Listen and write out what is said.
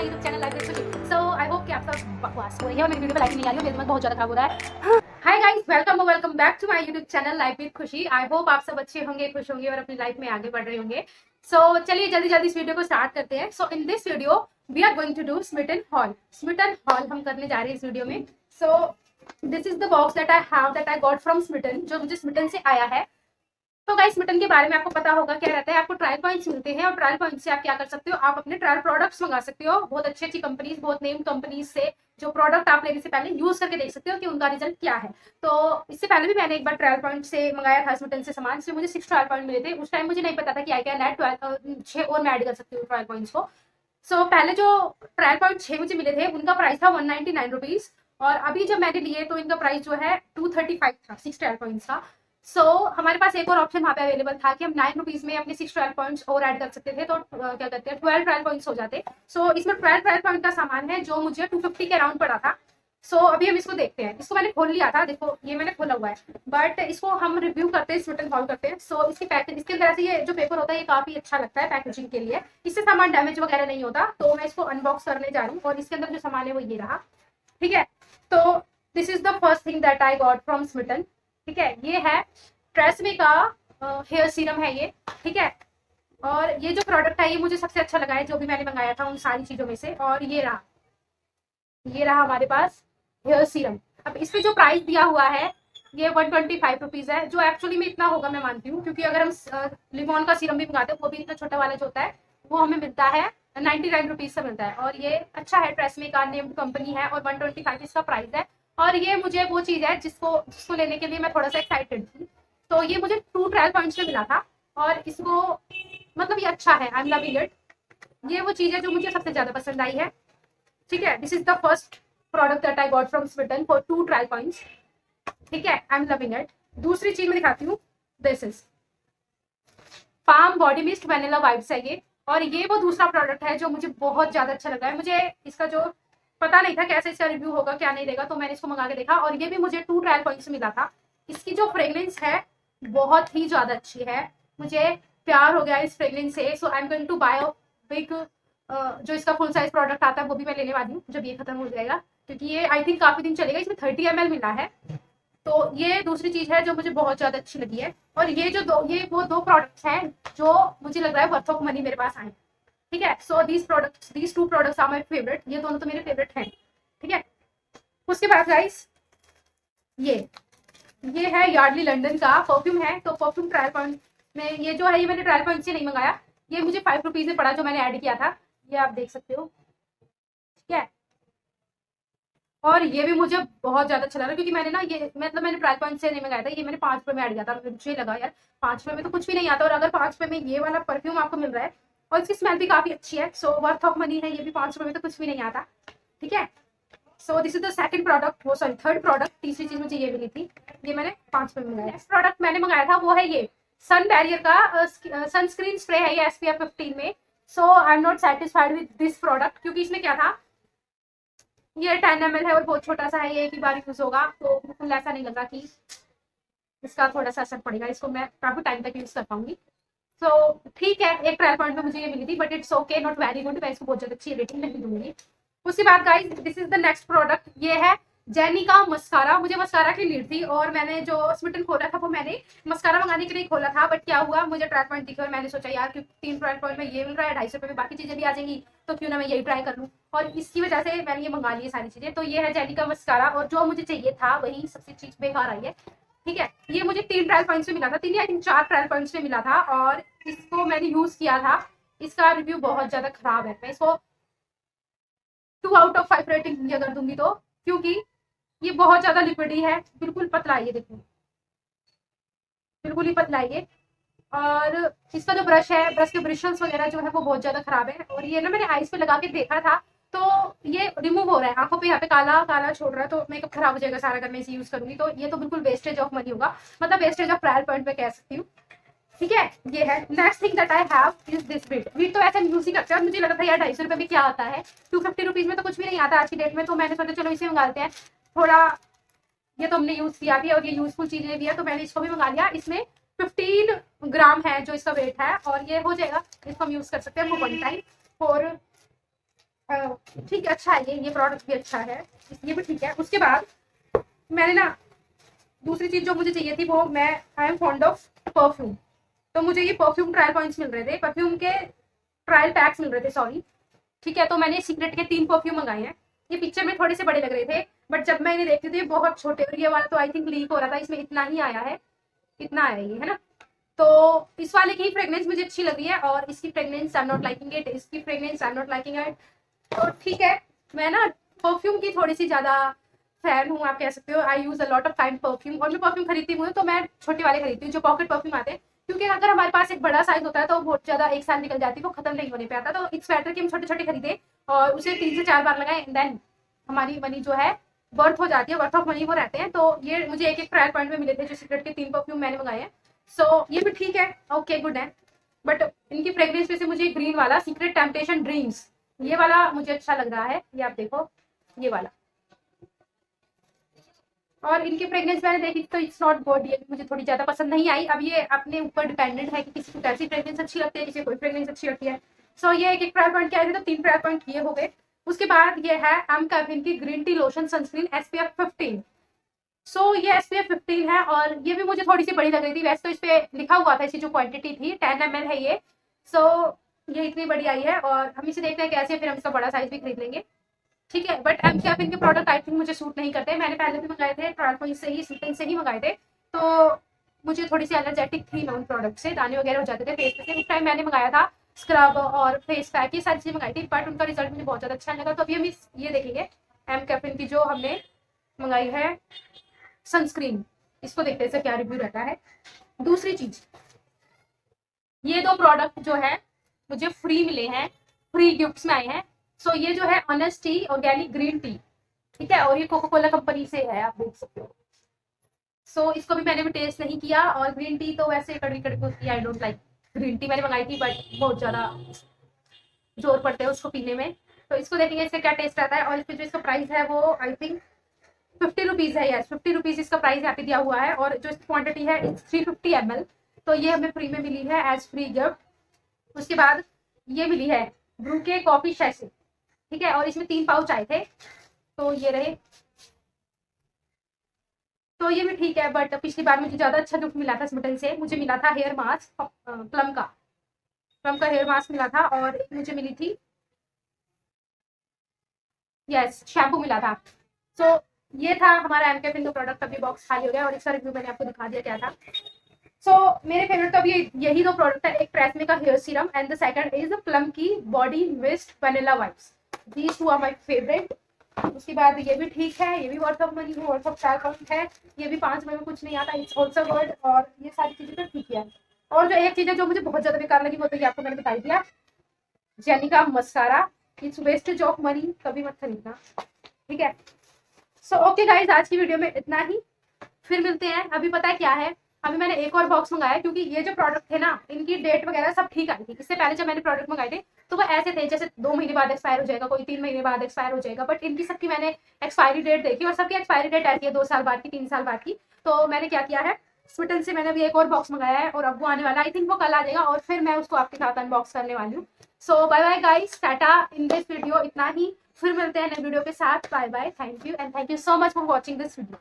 My YouTube channel life with खुशी। सो I hope कि आप सब बकवास हो रही है और मेरी वीडियो में लाइक नहीं आ रही है, मेरा दिमाग बहुत ज्यादा खराब हो रहा है। Hi guys, welcome back to my YouTube channel life with Khushi. I hope आप सब अच्छे होंगे, खुश होंगे और अपनी लाइफ में आगे बढ़ रहे होंगे। सो चलिए जल्दी जल्दी इस वीडियो को स्टार्ट करते हैं। So in this video we are going to do Smitten haul. Smitten haul हम करने जा रहे हैं इस वीडियो में। So this is the box that I got from Smitten, जो मुझे स्मिटन से आया है। तो गाइस, स्मिटन के बारे में आपको पता होगा क्या रहता है। आपको ट्रायल पॉइंट्स मिलते हैं और ट्रायल पॉइंट से आप क्या कर सकते हो, आप अपने ट्रायल प्रोडक्ट्स मंगा सकते हो। बहुत अच्छी अच्छी कंपनीज, बहुत नेम कंपनीज से जो प्रोडक्ट आप लेने से पहले यूज करके देख सकते हो कि उनका रिजल्ट क्या है। तो इससे पहले भी मैंने एक बार ट्रायल पॉइंट से मंगाया था स्मिटन से सामान, जिसमें मुझे 6 ट्रायल पॉइंट मिले थे। उस टाइम मुझे नहीं पता था कि आई कैन ऐड 6 और मैं ऐड कर सकती हूँ ट्रायल पॉइंट्स को। सो पहले जो ट्रायल पॉइंट 6 मुझे मिले थे उनका प्राइस था 199 रुपीज, और अभी जब मैंने लिए तो इनका प्राइस जो है 235 था 6 ट्रायल पॉइंट्स का। हमारे पास एक और ऑप्शन वहाँ पे अवेलेबल था कि हम 9 रुपीज में अपने 6 ट्रायल पॉइंट्स और ऐड कर सकते थे, तो क्या कहते हैं 12 ट्रायल पॉइंट्स हो जाते। इसमें 12 ट्रायल पॉइंट का सामान है जो मुझे 250 के अराउंड पड़ा था। अभी हम इसको देखते हैं। इसको मैंने खोल लिया था, देखो ये मैंने खोला हुआ है, बट इसको हम रिव्यू करते हैं, स्मिटन हॉल करते हैं। इसकी पैकेज, इसके अंदर ऐसे ये जो पेपर होता है ये काफी अच्छा लगता है पैकेजिंग के लिए, इससे सामान डैमेज वगैरह नहीं होता। तो मैं इसको अनबॉक्स करने जा रही हूँ और इसके अंदर जो सामान है वो ये रहा। ठीक है, तो this is the first thing that I got from Smitten. ठीक है, ये है ट्रेसमे का हेयर सीरम है ये। ठीक है, और ये जो प्रोडक्ट है ये मुझे सबसे अच्छा लगा है जो भी मैंने मंगाया था उन सारी चीजों में से। और ये रहा हमारे पास हेयर सीरम। अब इस पे जो प्राइस दिया हुआ है ये 125 रुपीज है, जो एक्चुअली में इतना होगा मैं मानती हूँ, क्योंकि अगर हम लिमोन का सीरम भी मंगाते हैं वो भी इतना छोटा वाला जो होता है वो हमें मिलता है 99 रुपीज से मिलता है। और ये अच्छा है, ट्रेसमे का नेम्ड कंपनी है और 125 इसका प्राइस है। और ये मुझे वो चीज है जिसको लेने के लिए मैं थोड़ा सा एक्साइटेड थी। तो ये मुझे 2 ट्रायल पॉइंट्स में मिला था और इसको मतलब ये अच्छा है, आई एम लविंग इट। ये वो चीज है जो मुझे सबसे ज्यादा पसंद आई है। ठीक है, this is the first product that I got from Smitten for 2 trial points. ठीक है, आई एम लविंग इट। दूसरी चीज मैं दिखाती हूँ, this is palm body mist vanilla vibes है ये। और ये वो दूसरा प्रोडक्ट है जो मुझे बहुत ज्यादा अच्छा लगा है। मुझे इसका जो पता नहीं था कैसे इसका रिव्यू होगा क्या नहीं देगा, तो मैंने इसको मंगा के देखा और ये भी मुझे 2 ट्रायल पॉइंट्स मिला था। इसकी जो फ्रेग्रेंस है बहुत ही ज्यादा अच्छी है, मुझे प्यार हो गया इस फ्रेग्रेंस से। So I am going to buy a big, जो इसका फुल साइज प्रोडक्ट आता है वो भी मैं लेने वाली हूँ जब ये खत्म हो जाएगा, क्योंकि ये आई थिंक काफी दिन चलेगा। इसमें 30 ml मिला है, तो ये दूसरी चीज है जो मुझे बहुत ज्यादा अच्छी लगी है। और ये वो दो प्रोडक्ट्स हैं जो मुझे लग रहा है वर्थ ऑफ मनी मेरे पास आए। ठीक है, so these 2 products are my favourite. ये दोनों तो मेरे फेवरेट हैं। ठीक है, उसके बाद गाइस ये है यार्डली लंदन का परफ्यूम है। तो परफ्यूम ट्रायल पॉइंट में ये जो है ये मैंने ट्रायल पॉइंट से नहीं मंगाया, ये मुझे 5 रुपीज में पड़ा जो मैंने ऐड किया था, ये आप देख सकते हो। ठीक है, और ये भी मुझे बहुत ज्यादा अच्छा लगा, क्योंकि मैंने ना ये मैंने ट्रायल पॉइंट से नहीं मंगाया था, ये मैंने 5 रुपए में ऐड किया था। मुझे लगा यार 5 रुपए में तो कुछ भी नहीं आता, और अगर 5 रुपए में ये वाला परफ्यूम आपको मिल रहा है और इसकी स्मेल भी काफी अच्छी है, सो वर्थ ऑफ मनी है। ये भी 5 रुपए में तो कुछ भी नहीं आता। ठीक है, सो this is the second product, वो सॉरी थर्ड प्रोडक्ट। तीसरी चीज मुझे ये मिली थी, ये मैंने 5 रुपए में मंगाया। नेक्स्ट प्रोडक्ट मैंने मंगाया था वो है ये सन बैरियर का सनस्क्रीन स्प्रे है, ये SPF 15 में। So I am not satisfied with this product, क्योंकि इसमें क्या था, ये 10 ml है और बहुत छोटा सा है, ये एक ही बार यूज होगा, तो बिल्कुल ऐसा नहीं लगा कि इसका थोड़ा सा असर पड़ेगा, इसको मैं काफी टाइम तक यूज कर पाऊंगी। ठीक है, एक ट्रायल पॉइंट में मुझे ये मिली थी, but it's okay, not very good. मैं इसको बहुत ज्यादा अच्छी रेटिंग नहीं दूंगी। उसके बाद guys, this is the next product, ये है जेनी का मस्कारा। मुझे मस्कारा की नीड थी और मैंने जो स्मिटन खोला था वो मैंने मस्कारा मंगाने के लिए खोला था, बट क्या हुआ, मुझे ट्रायल पॉइंट दिखे और मैंने सोचा यार कि 3 ट्रायल पॉइंट में ये मिल रहा है, 250 रुपए में बाकी चीजें भी आ जाएंगी, तो क्यों ना मैं यही ट्राई कर लूँ। और इसकी वजह से मैंने ये मंगा ली सारी चीजें। तो ये है जेनी का मस्कारा, और जो मुझे चाहिए था वही सबसे चीज बेकार आई है। ठीक है, ये मुझे 3 ट्रायल पॉइंट्स में मिला था, 3 या 4 ट्रायल पॉइंट्स में मिला था, और इसको मैंने यूज किया था। इसका रिव्यू बहुत ज्यादा खराब है, मैं इसको 2 आउट ऑफ 5 रेटिंग अगर दूंगी तो, क्योंकि ये बहुत ज्यादा लिक्विडी है, बिल्कुल पतला है, ये देखो बिल्कुल ही पतला है ये। और इसका जो ब्रश है, ब्रश के ब्रिशल्स वगैरह जो है वो बहुत ज्यादा खराब है। और ये ना मैंने आईज पे लगा के देखा था, तो ये रिमूव हो रहा है, आंखों पे यहाँ पे काला काला छोड़ रहा है, तो मेकअप खराब हो जाएगा सारा अगर मैं इसे यूज करूंगी। तो ये तो बिल्कुल वेस्टेज ऑफ मनी होगा, मतलब वेस्टेज ऑफ ट्रायल पॉइंट में कह सकती हूँ। ठीक है, ये है next thing that I have is this beet तो ऐसे यूज ही करते हैं, और मुझे लगा था यार 250 रुपए में क्या आता है, 250 रुपीज में तो कुछ भी नहीं आता आज की डेट में, तो मैंने सोचा चलो इसे मंगा लेते हैं। थोड़ा ये तो हमने यूज किया भी और ये यूजफुल चीजें भी है, तो मैंने इसको भी मंगा लिया। इसमें 15 ग्राम है जो इसका वेट है, और ये हो जाएगा, इसको हम यूज कर सकते हैं फॉर 1 टाइम फॉर ठीक है, अच्छा है, ये प्रोडक्ट भी अच्छा है, ये भी ठीक है। उसके बाद मैंने ना दूसरी चीज जो मुझे चाहिए थी वो, मैं I am fond of perfume, तो मुझे ये परफ्यूम ट्रायल पॉइंट्स मिल रहे थे, परफ्यूम के ट्रायल पैक्स मिल रहे थे, सॉरी। ठीक है, तो मैंने सीक्रेट के 3 परफ्यूम मंगाए हैं। ये पिक्चर में थोड़े से बड़े लग रहे थे, बट जब मैं इन्हें देखती थी बहुत छोटे, और ये वाला तो आई थिंक लीक हो रहा था, इसमें इतना ही आया है, इतना आया ये, है ना। तो इस वाले की फ्रेग्रेंस मुझे अच्छी लगी है, और इसकी fragrance I am not liking it, इसकी fragrance I am not liking it. तो ठीक है, मैं ना परफ्यूम की थोड़ी सी ज्यादा फैन हूँ, आप कह सकते हो। I use a lot of fine perfume, और मैं परफ्यूम खरीदती हूँ तो मैं छोटे वाले खरीदती हूँ जो पॉकेट परफ्यूम आते हैं, क्योंकि अगर हमारे पास एक बड़ा साइज होता है तो बहुत ज्यादा एक साल निकल जाती है, वो खत्म नहीं होने पे आता। तो इट्स बेटर कि हम छोटे छोटे खरीदे और उसे 3 से 4 बार लगाए, एंड देन हमारी मनी जो है वर्थ हो जाती है, वर्थ ऑफ मनी वो रहते हैं। तो ये मुझे एक ट्रायल पॉइंट में मिले थे, जो सीक्रेट के 3 परफ्यूम मैंने मंगाए हैं। सो ये भी ठीक है, ओके गुड है। बट इनकी फ्रेग्रेंस में से मुझे ग्रीन वाला सीक्रेट टेम्पटेशन ड्रीम्स, ये वाला मुझे अच्छा लग रहा है। ये आप देखो, ये वाला, और इनकी फ्रेग्रेंस मैंने देखी तो इट्स नॉट गुड, ये मुझे थोड़ी ज्यादा पसंद नहीं आई। अब ये अपने ऊपर डिपेंडेंट है कि किसी को कैसी फ्रेग्रेंस अच्छी लगती है, किसी को कोई फ्रेग्रेंस अच्छी लगती है। सो ये एक ट्रायल पॉइंट क्या है, तो 3 ट्रायल पॉइंट ये हो गए। उसके बाद ये है एम कैफिन की green tea lotion sunscreen SPF 15। सो ये SPF 15 है, और ये भी मुझे थोड़ी सी बड़ी लग रही थी। वैसे तो इस पे लिखा हुआ था, इसकी जो क्वांटिटी थी 10 ml है ये। सो ये इतनी बड़ी आई है, और हम इसे देखते हैं कैसे, फिर हम इसका बड़ा साइज भी खरीद लेंगे। ठीक है, बट एम कैफिन के प्रोडक्ट आई थिंक मुझे सूट नहीं करते। मैंने पहले भी मंगाए थे, ट्रायल पॉइंट से ही, स्वीटन से ही मंगाए थे, तो मुझे थोड़ी सी एलर्जेटिक थी मैं उन प्रोडक्ट से, दाने वगैरह हो जाते थे फेस पे। उस टाइम मैंने मंगाया था स्क्रब और फेस पैक, ये सारी चीजें मंगाई थी, बट उनका रिजल्ट मुझे बहुत ज्यादा अच्छा नहीं लगा। तो अभी हम ये देखेंगे एम कैफिन की जो हमने मंगाई है सनस्क्रीन, इसको देखते हैं इसका क्या रिव्यू रहता है। दूसरी चीज, ये 2 प्रोडक्ट जो है मुझे फ्री मिले हैं, फ्री गिफ्ट्स में आए हैं। सो ये जो है honest T organic green tea, ठीक है, और ये कोका कोला कंपनी से है, आप देख सकते हो। सो इसको भी मैंने भी टेस्ट नहीं किया, और ग्रीन टी तो वैसे कड़वी कड़वी होती है, I don't like green tea. मैंने मंगाई थी बट बहुत ज्यादा जोर पड़ते हैं उसको पीने में। तो इसको देखेंगे इसका क्या टेस्ट रहता है, और इस पे जो इसका प्राइस है वो आई थिंक 50 रुपीज है। यस, 50 रुपीज इसका प्राइस यहाँ पे दिया हुआ है, और जो इसकी क्वांटिटी है 350 ml। तो ये हमें फ्री में मिली है एज फ्री गिफ्ट। उसके बाद ये मिली है ब्रू के कॉफी शैसे, ठीक है, और इसमें 3 पाउच आए थे, तो ये रहे। तो ये भी ठीक है, बट पिछली बार मुझे ज्यादा अच्छा गिफ्ट मिला था स्मिटन से। मुझे मिला था हेयर मास्क, प्लम का हेयर मास्क मिला था, और एक मुझे मिली थी, यस, शैम्पू मिला था। सो ये था हमारा एम कैफिन का प्रोडक्ट। अभी बॉक्स खाली हो गया, और इसका रिव्यू मैंने आपको दिखा दिया क्या था। मेरे फेवरेट तो अभी यही 2 प्रोडक्ट है, एक ट्रेसमे का hair serum, and the second is Plum की body mist vanilla vibes. These 2 are my favourite. उसके बाद ये भी ठीक है, ये भी worth of money, worth of time है, ये भी 5 रुपए में कुछ नहीं आता, इट्स ऑल्सो गुड। और ये सारी चीजें तो ठीक है। और जो एक चीज है जो मुझे बहुत ज्यादा बेकार लगी, वो तो ये आपको मैंने बता दिया, जेनिका mascara, it's wastage of money, कभी मत खरीदना, ठीक है। सो ओके गाइज, आज की वीडियो में इतना ही, फिर मिलते हैं। अभी पता है क्या है, अभी मैंने एक और बॉक्स मंगाया, क्योंकि ये जो प्रोडक्ट थे ना, इनकी डेट वगैरह सब ठीक आई थी। इससे पहले जब मैंने प्रोडक्ट मंगाए थे तो वो ऐसे थे जैसे 2 महीने बाद एक्सपायर हो जाएगा, कोई 3 महीने बाद एक्सपायर हो जाएगा, बट इनकी सबकी मैंने एक्सपायरी डेट देखी, और सबकी एक्सपायरी डेट ऐसी है 2 साल बाद की, 3 साल बाद की। तो मैंने क्या किया है, स्विटन से मैंने अभी एक और बॉक्स मंगाया है, और अब वो आने वाला, आई थिंक वो कल आ जाएगा, और फिर मैं उसको आपके साथ अनबॉक्स करने वाली हूँ। सो बाय बाय गाइस, टाटा इन दिस वीडियो, इतना ही। फिर मिलते हैं नए वीडियो के साथ। Bye bye, thank you, and thank you so much for watching this video.